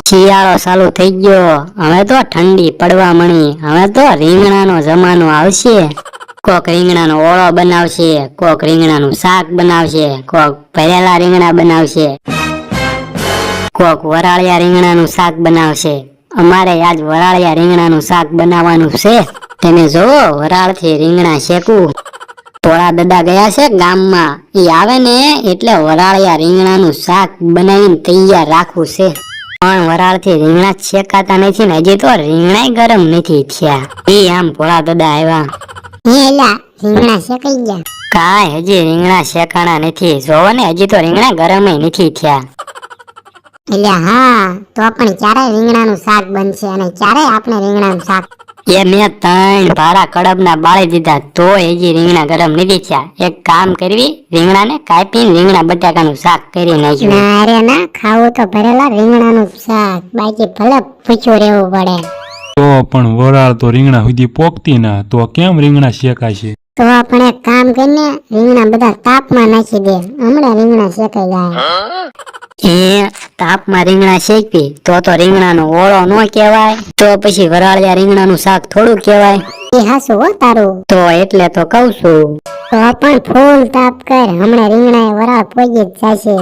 શિયાળો ચાલુ થઈ ગયો, હવે તો ઠંડી પડવા મળી. હવે તો રીંગણાનો જમાનો આવશે. કોક રીંગણાનો ઓળો બનાવશે, કોક રીંગણાનું શાક બનાવશે, કોક ભરેલા રીંગણા બનાવશે, કોક વરાળિયા રીંગણાનું શાક બનાવશે. અમારે આજ વરાળિયા રીંગણાનું શાક બનાવવાનું છે. તમે જોવો વરાળથી રીંગણા શેકું. થોડા દાદા ગયા છે ગામમાં, ઈ આવે ને એટલે વરાળિયા રીંગણાનું શાક બનાવીને તૈયાર રાખવું છે. પણ વરાળથી રીંગણા શેકાતા નથી ને હજી તો રીંગણા ગરમ નથી થયા. ઈ આમ ભોળા દાદા આવ્યા. એલા રીંગણા શેકાઈ ગયા? કાંઈ હજી રીંગણા શેકાણા નથી. જોવો ને હજી તો રીંગણા ગરમ નથી થયા. એટલે હા, તો પણ ક્યારે રીંગણાનું શાક બનશે અને ક્યારે આપણે રીંગણાનું શાક? એ મેં 3 ભારા કડબના બાળી દીધા તો હજી રીંગણા ગરમ નથી થયા. એક કામ કરવી, રીંગણાને કાપીને રીંગણા બટાકાનું શાક કરી નાખ્યું. ના રે ના, ખાવું તો ભરેલા રીંગણાનું શાક, બાકી ભલે ભૂખ્યું રહેવું પડે. તો પણ વરાળ તો રીંગણા સુધી પોકતી ના, તો કેમ રીંગણા શેકાશે? તો આપણે એક કામ કરીને રીંગણા બધા તાપમાં નાખી દે, હમણાં રીંગણા શેકાઈ જાય. એ તાપમાં રીંગણા શેકવી તો રીંગણાનો ઓળો ન કહેવાય, તો પછી વરાળિયા રીંગણાનું શાક થોડું કહેવાય. એ હાસું હો તારું. તો એટલે તો કહું છું. તો પણ ફૂલ તાપ કર, હમણાં રીંગણા વરાળ પોગી જ જશે.